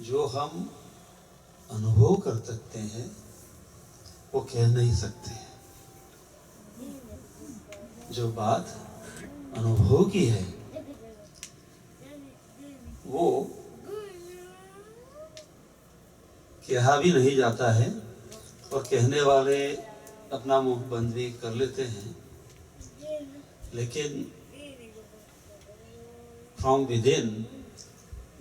जो हम अनुभव कर सकते हैं वो कह नहीं सकते। जो बात अनुभव की है वो कहा भी नहीं जाता है, और कहने वाले अपना मुंह बंद भी कर लेते हैं, लेकिन from within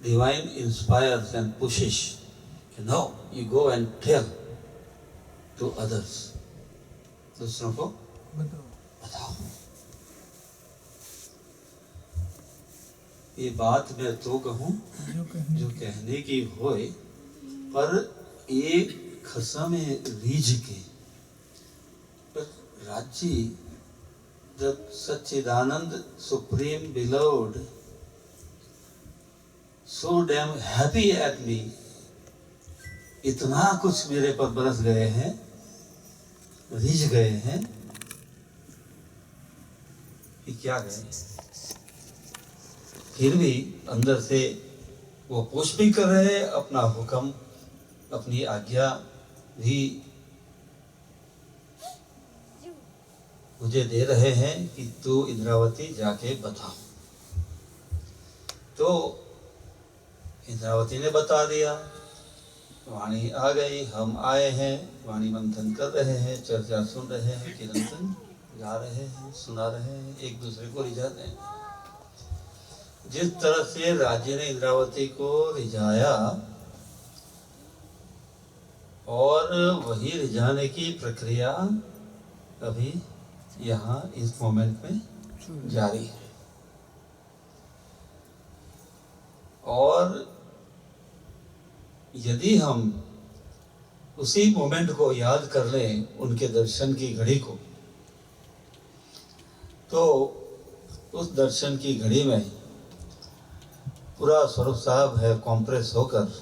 divine inspires and pushes, you know, you go and tell to others, दूसरों को बताओ। ये बात मैं तो कहूँ जो कहने की होए, पर एक खसा में रीझ के, पर राज्य the Satchidanand Supreme Beloved so damn happy at me, इतना कुछ मेरे पर बरस गए हैं, रिझ गए हैं कि क्या गए, फिर भी अंदर से वो पुश भी कर रहे हैं, अपना हुक्म अपनी आज्ञा भी मुझे दे रहे हैं कि तू इंद्रावती जाके बता। तो इंद्रावती ने बता दिया, वाणी आ गई, हम आए हैं, वाणी मंथन कर रहे हैं, चर्चा सुन रहे हैं, कीर्तन गा रहे हैं, सुना रहे हैं, एक दूसरे को रिझाते हैं। जिस तरह से राज्य ने इंद्रावती को रिझाया, और वही रिझाने की प्रक्रिया अभी यहाँ इस मोमेंट में जारी है। और यदि हम उसी मोमेंट को याद कर लें, उनके दर्शन की घड़ी को, तो उस दर्शन की घड़ी में पूरा स्वरूप साहब है कॉम्प्रेस होकर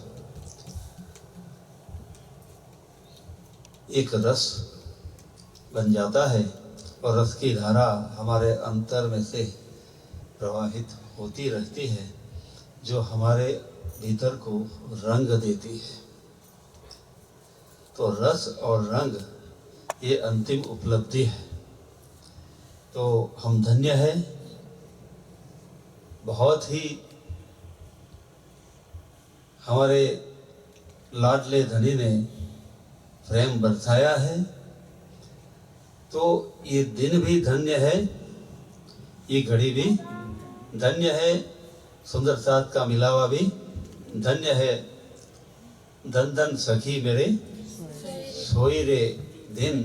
एक रस बन जाता है, और रस की धारा हमारे अंतर में से प्रवाहित होती रहती है, जो हमारे भीतर को रंग देती है। तो रस और रंग ये अंतिम उपलब्धि है। तो हम धन्य हैं, बहुत ही हमारे लाडले धनी ने प्रेम बरसाया है। तो ये दिन भी धन्य है, ये घड़ी भी धन्य है, सुंदर साथ का मिलावा भी धन्य है। धन धन सखी मेरे सोई रे दिन,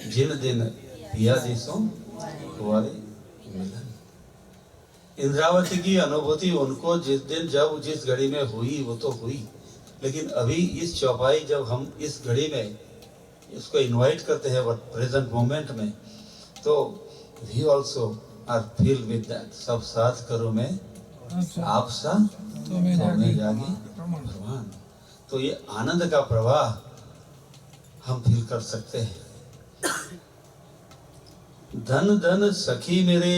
जिन दिन पिया दिसो कुंवारे मिलन। इंद्रावती की अनुभूति उनको जिस दिन जब जिस घड़ी में हुई वो तो हुई, लेकिन अभी इस चौपाई जब हम इस घड़ी में इसको इनवाइट करते हैं प्रेजेंट मोमेंट में, तो we also are feel with that. सब साथ करो मैं आप सा तो मैं जागी भगवान। तो ये आनंद का प्रवाह हम फील कर सकते हैं। धन धन सखी मेरे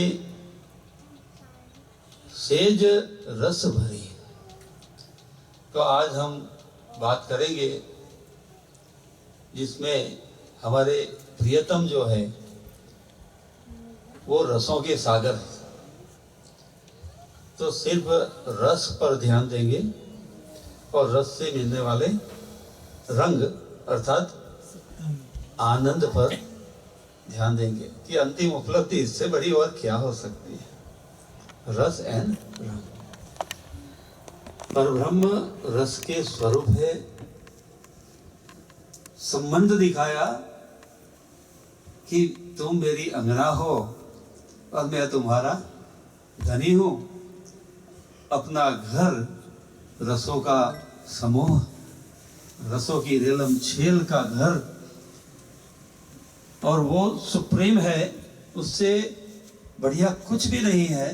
सेज रस भरी। तो आज हम बात करेंगे जिसमें हमारे प्रियतम जो है वो रसों के सागर। तो सिर्फ रस पर ध्यान देंगे और रस से मिलने वाले रंग अर्थात आनंद पर ध्यान देंगे कि अंतिम उपलब्धि इससे बड़ी और क्या हो सकती है। रस एंड रंग। परब्रह्म रस के स्वरूप है। संबंध दिखाया कि तुम मेरी अंगना हो और मैं तुम्हारा धनी हूं। अपना घर रसों का समूह, रसों की रेलम छेल का घर, और वो सुप्रीम है, उससे बढ़िया कुछ भी नहीं है।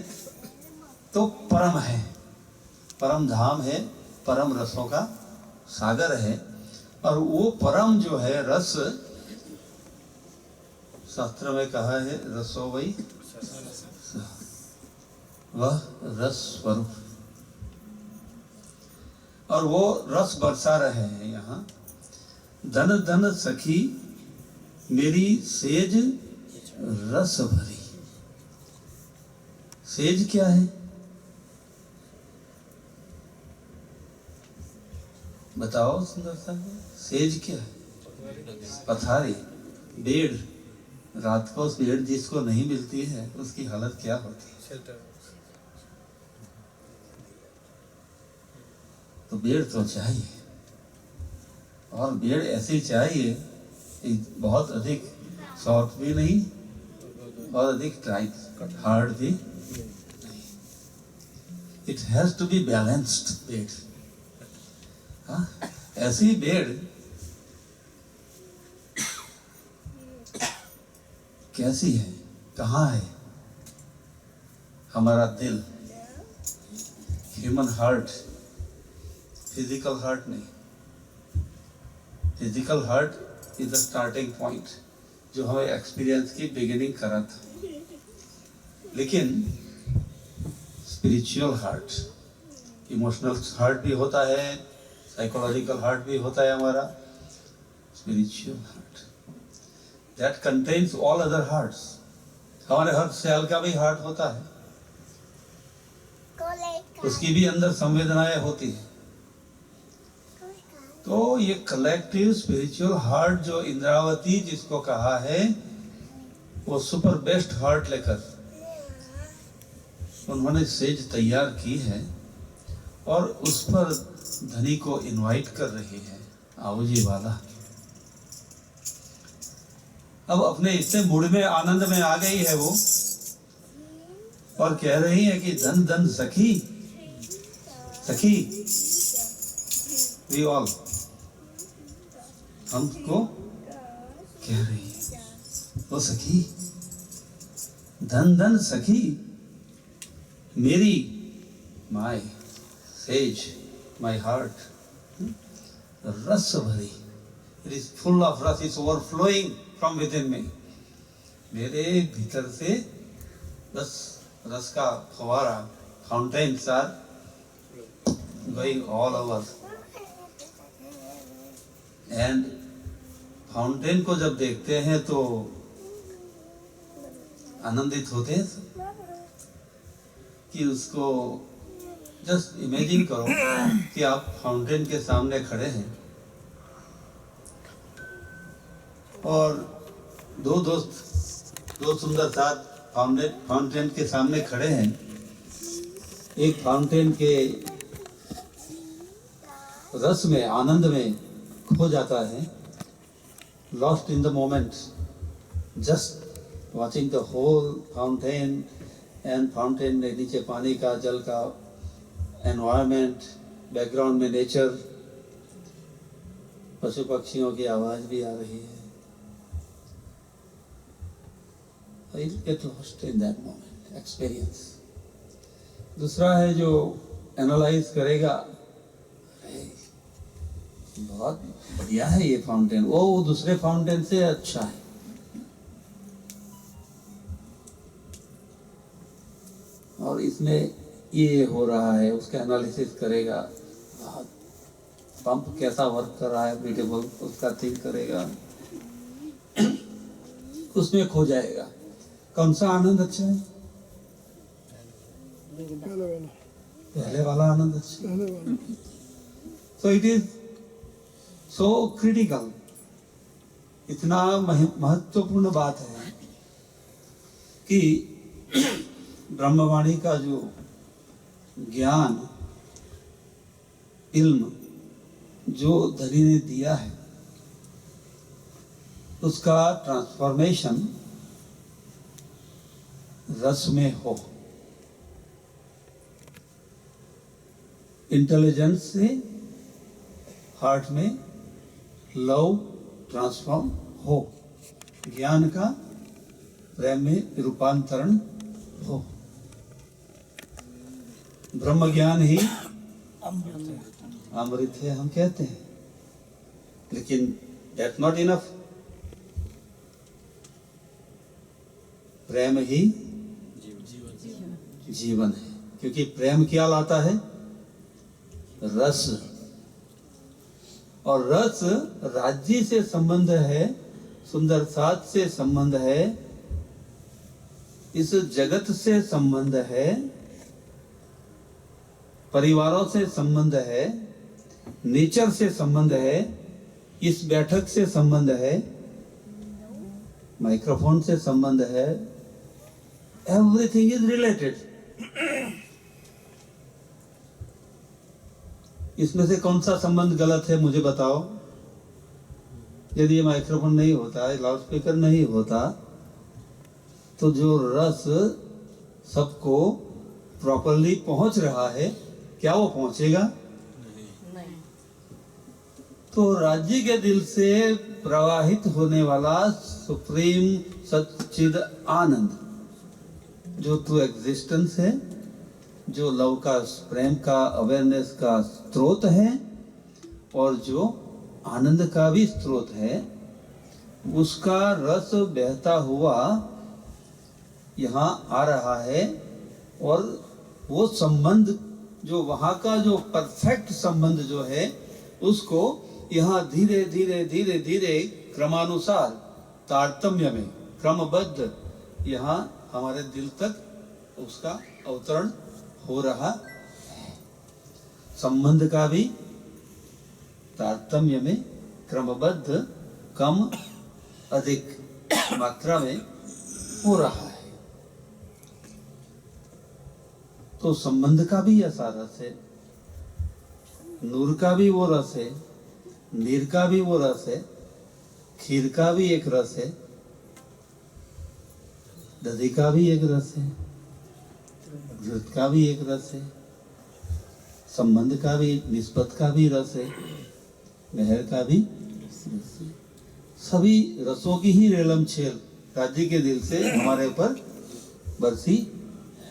तो परम है, परम धाम है, परम रसों का सागर है। और वो परम जो है रस, शास्त्र में कहा है रसो वही, वह रस स्वरूप। और वो रस बरसा रहे हैं यहाँ। धन धन सखी मेरी सेज रस भरी। सेज क्या है? बताओ सुंदरता को, सेज क्या है? पथारी, बेड़। रात को उस बेड़ जिसको नहीं मिलती है उसकी हालत क्या होती है? तो बेड़ तो चाहिए, और बेड़ ऐसी चाहिए कि बहुत अधिक सॉफ्ट भी नहीं और अधिक टाइट हार्ड भी नहीं। It has to be balanced bed. हाँ, ऐसी बेड कैसी है, कहाँ है? हमारा दिल, ह्यूमन हार्ट, फिजिकल हार्ट नहीं। Physical heart is the starting point जो हमें एक्सपीरियंस की बिगिनिंग करा था, लेकिन स्पिरिचुअल हार्ट, इमोशनल हार्ट भी होता है, साइकोलॉजिकल हार्ट भी होता है हमारा। Spiritual heart that contains all other hearts. हमारे हर सेल का भी हार्ट होता है, उसकी भी अंदर संवेदनाएं होती है। तो ये कलेक्टिव स्पिरिचुअल हार्ट जो इंद्रावती जिसको कहा है, वो सुपर बेस्ट हार्ट लेकर उन्होंने सेज तैयार की है और उस पर धनी को इनवाइट कर रही है, आओ जी वाला। अब अपने इतने मूड में, आनंद में आ गई है वो, और कह रही है कि धन धन सखी, सखी वी ऑल, हमको कह रही है वो सखी, धन धन सखी मेरी, माय सेज, माय हार्ट रस भरी। इट इज फुल ऑफ रस, is overflowing from within me. मेरे भीतर से रस, रस का फवारा, fountains are going all over. And fountain को जब देखते हैं तो आनंदित होते हैं कि उसको जस्ट इमेजिन करो कि आप फाउंटेन के सामने खड़े हैं और दो सुंदर साथ फाउंटेन के सामने खड़े हैं। एक फाउंटेन के रस में, आनंद में खो जाता है, lost in the moment, just watching the whole fountain and fountain में नीचे पानी का, जल का एनवायरनमेंट, बैकग्राउंड में नेचर, पशु पक्षियों की आवाज भी आ रही है। You'll get lost in that moment, experience. दूसरा है जो एनालाइज करेगा, बहुत बढ़िया है ये फाउंटेन, वो दूसरे फाउंटेन से अच्छा है। और इसमें ये हो रहा है, उसका एनालिसिस करेगा, पंप कैसा वर्क कर रहा है, ब्यूटीफुल, उसका थिंक करेगा, उसमें खो जाएगा। कौन सा आनंद अच्छा है? पहले वाला आनंद अच्छा है। So it is so critical, इतना महत्वपूर्ण बात है कि ब्रह्मवाणी का जो ज्ञान, इल्म जो धनी ने दिया है, उसका ट्रांसफॉर्मेशन रस में हो, इंटेलिजेंस से हार्ट में लव ट्रांसफॉर्म हो, ज्ञान का प्रेम में रूपांतरण हो। ब्रह्म ज्ञान ही अमृत है हम कहते हैं, लेकिन दैट नॉट इनफ। प्रेम ही जीवन है, क्योंकि प्रेम क्या लाता है? रस, और रस राज्य से संबंध है, सुंदर साथ से संबंध है, इस जगत से संबंध है, परिवारों से संबंध है, नेचर से संबंध है, इस बैठक से संबंध है, माइक्रोफोन से संबंध है। Everything is related. इसमें से कौन सा संबंध गलत है मुझे बताओ। यदि ये माइक्रोफोन नहीं होता, लाउड स्पीकर नहीं होता, तो जो रस सबको प्रॉपरली पहुंच रहा है, क्या वो पहुंचेगा? नहीं। तो राज्य के दिल से प्रवाहित होने वाला सुप्रीम सच्चिद आनंद, जो ट्रू एग्जिस्टेंस है, जो लव का, प्रेम का, अवेयरनेस का स्रोत है और जो आनंद का भी स्रोत है, उसका रस बहता हुआ यहाँ आ रहा है। और वो संबंध जो वहाँ का जो परफेक्ट संबंध जो है, उसको यहाँ धीरे धीरे धीरे धीरे क्रमानुसार तारतम्य में क्रमबद्ध यहाँ हमारे दिल तक उसका अवतरण हो रहा है। संबंध का भी तारतम्य में क्रमबद्ध कम अधिक मात्रा में हो रहा है। तो संबंध का भी ऐसा रस है, नूर का भी वो रस है, नीर का भी वो रस है, खीर का भी एक रस है, दधी का भी एक रस है, घृत का भी एक रस है, संबंध का भी, निस्बत का भी रस है, मेहर का भी रस है। सभी रसों की ही रेलम छेल राज्य के दिल से हमारे ऊपर बरसी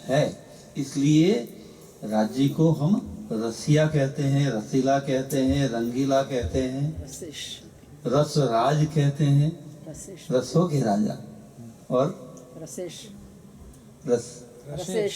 है। इसलिए राज्य को हम रसिया कहते हैं, रसीला कहते हैं, रंगीला कहते हैं, रस राज कहते हैं, रसों के राजा, और रसेश रस रसेश